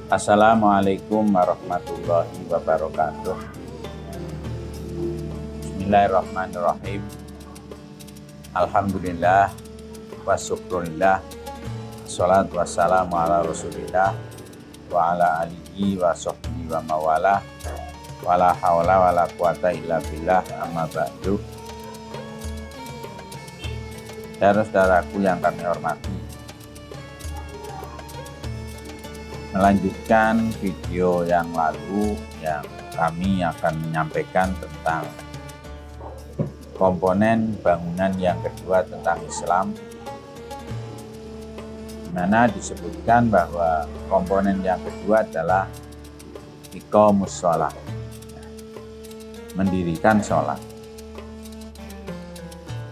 Assalamualaikum warahmatullahi wabarakatuh. Bismillahirrahmanirrahim. Alhamdulillah wa syukrulillah. Assalatu wassalamu ala rasulillah wa ala alihi wa sahbihi wa mawalah. Wala hawla wala quwata illa billah, amma ba'du. Saudara-saudaraku yang kami hormati, melanjutkan video yang lalu yang kami akan menyampaikan tentang komponen bangunan yang kedua tentang Islam, di mana disebutkan bahwa komponen yang kedua adalah iqamus shalah, mendirikan sholat.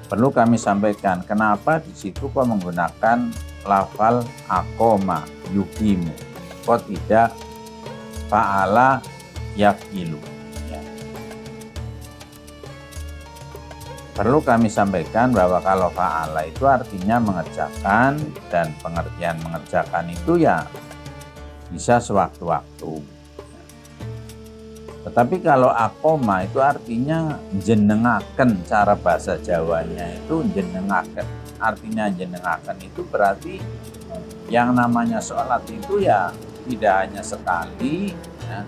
Perlu kami sampaikan kenapa di situ kok menggunakan lafal aqoma yuqimu, kok tidak fa'ala yaqilu. Perlu kami sampaikan bahwa kalau fa'ala itu artinya mengerjakan, dan pengertian mengerjakan itu ya bisa sewaktu-waktu. Tetapi kalau akoma itu artinya jenengaken, cara bahasa Jawanya itu jenengaken. Artinya jenengaken itu berarti yang namanya sholat itu ya tidak hanya sekali, ya,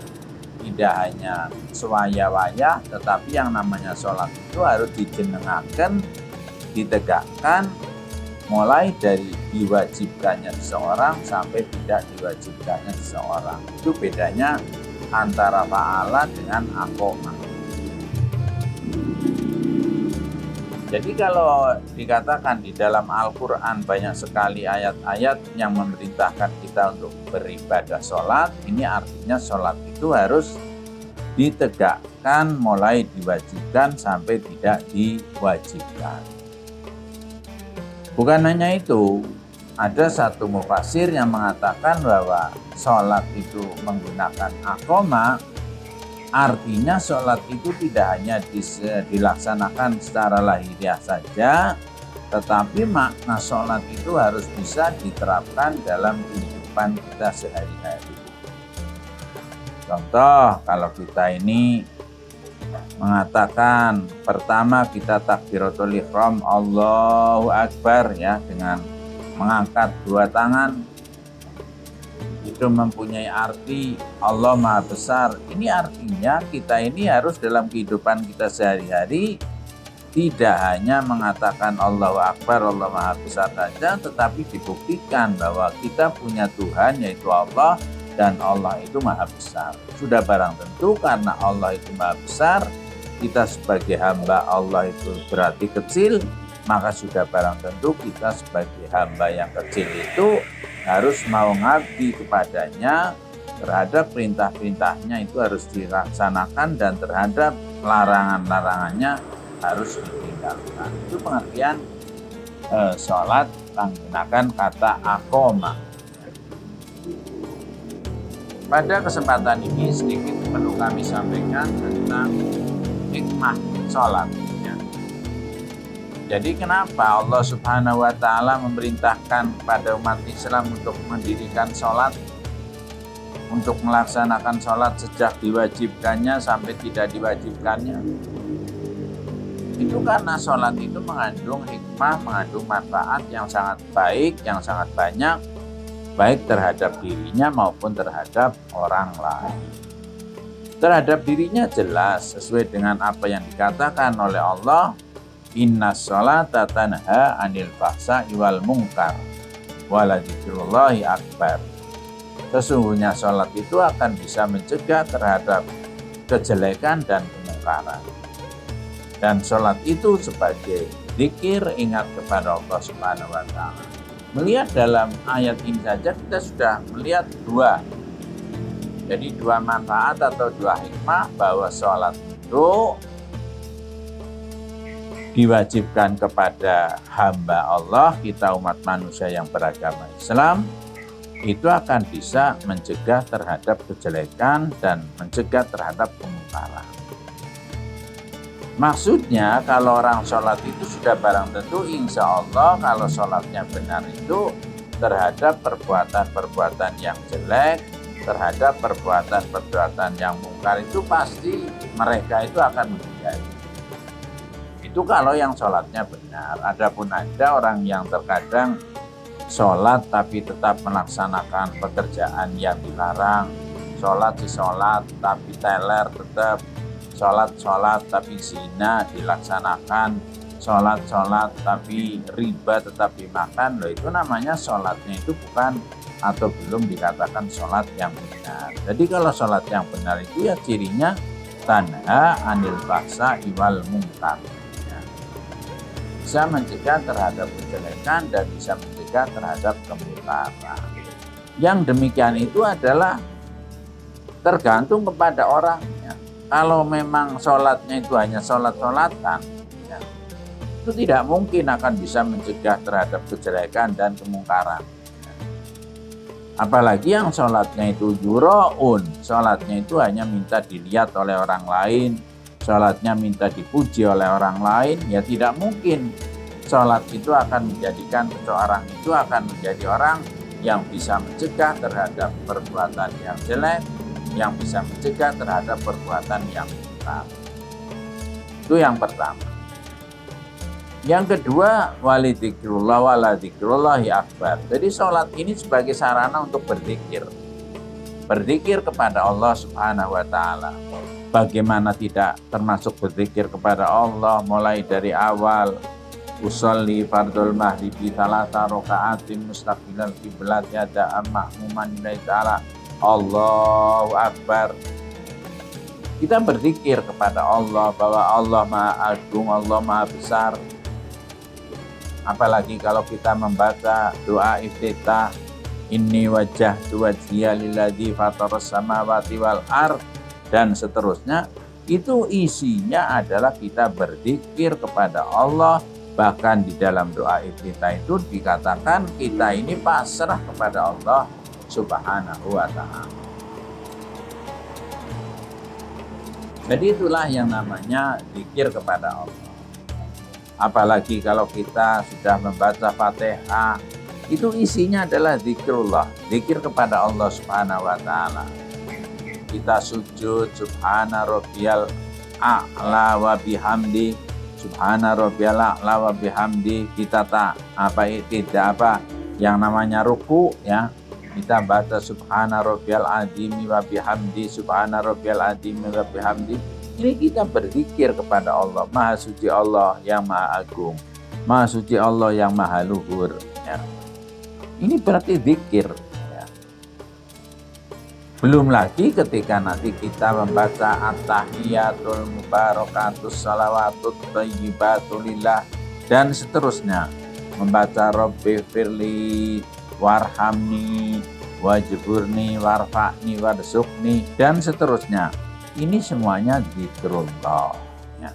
tidak hanya sewaya-waya, tetapi yang namanya sholat itu harus dijenengaken, ditegakkan, mulai dari diwajibkannya seseorang sampai tidak diwajibkannya seseorang. Itu bedanya antara fa'ala dengan aqoma. Jadi kalau dikatakan di dalam Al-Quran banyak sekali ayat-ayat yang memerintahkan kita untuk beribadah sholat, ini artinya sholat itu harus ditegakkan mulai diwajibkan sampai tidak diwajibkan. Bukan hanya itu, ada satu mufasir yang mengatakan bahwa sholat itu menggunakan aqoma, artinya sholat itu tidak hanya dilaksanakan secara lahiriah saja, tetapi makna sholat itu harus bisa diterapkan dalam kehidupan kita sehari-hari. Contoh, kalau kita ini mengatakan pertama kita takbiratul ihram Allahu Akbar, ya, dengan mengangkat dua tangan, itu mempunyai arti Allah Maha Besar. Ini artinya kita ini harus dalam kehidupan kita sehari-hari tidak hanya mengatakan Allahu Akbar, Allah Maha Besar saja, tetapi dibuktikan bahwa kita punya Tuhan yaitu Allah, dan Allah itu Maha Besar. Sudah barang tentu karena Allah itu Maha Besar, kita sebagai hamba Allah itu berarti kecil, maka sudah barang tentu kita sebagai hamba yang kecil itu harus mau ngabdi kepadanya, terhadap perintah-perintahnya itu harus dilaksanakan, dan terhadap larangan-larangannya harus ditinggalkan. Itu pengertian sholat menggunakan kata aqoma. Pada kesempatan ini sedikit perlu kami sampaikan tentang hikmah sholat. Jadi kenapa Allah Subhanahu wa Ta'ala memerintahkan pada umat Islam untuk mendirikan sholat, untuk melaksanakan sholat sejak diwajibkannya sampai tidak diwajibkannya? Itu karena sholat itu mengandung hikmah, mengandung manfaat yang sangat baik, yang sangat banyak, baik terhadap dirinya maupun terhadap orang lain. Terhadap dirinya jelas sesuai dengan apa yang dikatakan oleh Allah, inna sholata tanha anil fahsya'i wal munkar waladzikrullahi akbar. Sesungguhnya sholat itu akan bisa mencegah terhadap kejelekan dan kemungkaran. Dan sholat itu sebagai zikir, ingat kepada Allah Subhanahu wa Ta'ala. Melihat dalam ayat ini saja kita sudah melihat dua manfaat atau dua hikmah, bahwa sholat itu diwajibkan kepada hamba Allah, kita umat manusia yang beragama Islam, itu akan bisa mencegah terhadap kejelekan dan mencegah terhadap kemungkaran. Maksudnya kalau orang sholat itu sudah barang tentu insya Allah kalau sholatnya benar itu terhadap perbuatan-perbuatan yang jelek, terhadap perbuatan-perbuatan yang mungkar, itu pasti mereka itu akan menghindari. Itu kalau yang sholatnya benar. Adapun ada orang yang terkadang sholat tapi tetap melaksanakan pekerjaan yang dilarang. Sholat tapi teler tetap, sholat tapi zina dilaksanakan, sholat tapi riba tetap dimakan. Loh, itu namanya sholatnya itu bukan atau belum dikatakan sholat yang benar. Jadi kalau sholat yang benar itu ya cirinya tanha anil fahsya'i wal munkar, ya. Bisa mencegah terhadap kejelekan dan bisa mencegah terhadap kemungkaran. Yang demikian itu adalah tergantung kepada orangnya. Kalau memang sholatnya itu hanya sholat-sholatan, ya, itu tidak mungkin akan bisa mencegah terhadap kejelekan dan kemungkaran. Apalagi yang sholatnya itu yura'un, sholatnya itu hanya minta dilihat oleh orang lain, sholatnya minta dipuji oleh orang lain, ya tidak mungkin sholat itu akan menjadikan seseorang itu akan menjadi orang yang bisa mencegah terhadap perbuatan yang jelek, yang bisa mencegah terhadap perbuatan yang mungkar. Itu yang pertama. Yang kedua, walidzikrullah waladzikrullahi akbar. Jadi sholat ini sebagai sarana untuk berzikir. Berzikir kepada Allah Subhanahu wa taala. Bagaimana tidak termasuk berzikir kepada Allah mulai dari awal usolli fardul maghribi salasa raka'atin mustaqbilal qiblat yada ma'muman lillahi ta'ala Allahu Akbar. Kita berzikir kepada Allah bahwa Allah Maha Agung, Allah Maha Besar. Apalagi kalau kita membaca doa iftitah, inni wajjahtu wajhiya lilladzi fataras samawati wal ardh, dan seterusnya, itu isinya adalah kita berzikir kepada Allah. Bahkan di dalam doa iftitah itu dikatakan kita ini pasrah kepada Allah Subhanahu wa ta'ala. Jadi itulah yang namanya zikir kepada Allah. Apalagi kalau kita sudah membaca Fatihah, itu isinya adalah zikrullah, zikir kepada Allah Subhanahu wa ta'ala. Kita sujud subhana rabbiyal a'la wa bihamdi, subhana rabbiyal a'la wa bihamdi. Kita tidak yang namanya ruku, ya. Kita baca subhana rabbiyal azimi wa bihamdi, subhana rabbiyal azimi wa bihamdi. Ini kita berzikir kepada Allah. Maha suci Allah yang maha agung, maha suci Allah yang maha luhur, ya. Ini berarti zikir, ya. Belum lagi ketika nanti kita membaca at-tahiyatul mubarakatus salawatut thayyibatulillah dan seterusnya, membaca Rabbi firli warhamni wajburni warfa'ni warzuqni dan seterusnya. Ini semuanya zikrullah, ya.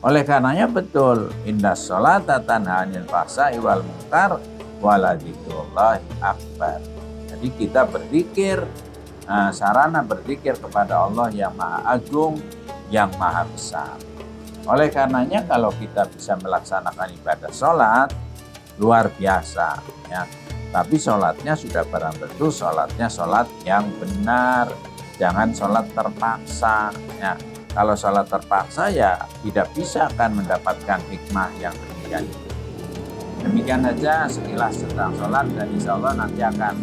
Oleh karenanya betul, innas sholata tanha 'anil fahsya'i wal munkar waladzikrullahi akbar. Jadi kita berzikir, sarana berzikir kepada Allah yang maha agung, yang maha besar. Oleh karenanya kalau kita bisa melaksanakan ibadah sholat, luar biasa, ya. Tapi sholatnya sudah barang tentu sholatnya sholat yang benar, jangan sholat terpaksa, ya. Kalau sholat terpaksa ya tidak bisa akan mendapatkan hikmah yang demikian. Demikian saja sekilas tentang sholat, dan insya Allah nanti akan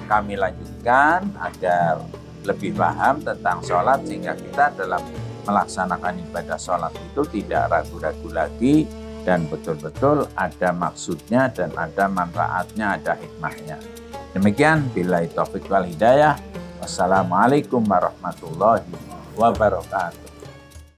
kami lanjutkan agar lebih paham tentang sholat sehingga kita dalam melaksanakan ibadah sholat itu tidak ragu-ragu lagi, dan betul-betul ada maksudnya dan ada manfaatnya, ada hikmahnya. Demikian, billahi taufiq wal hidayah. Wassalamualaikum warahmatullahi wabarakatuh.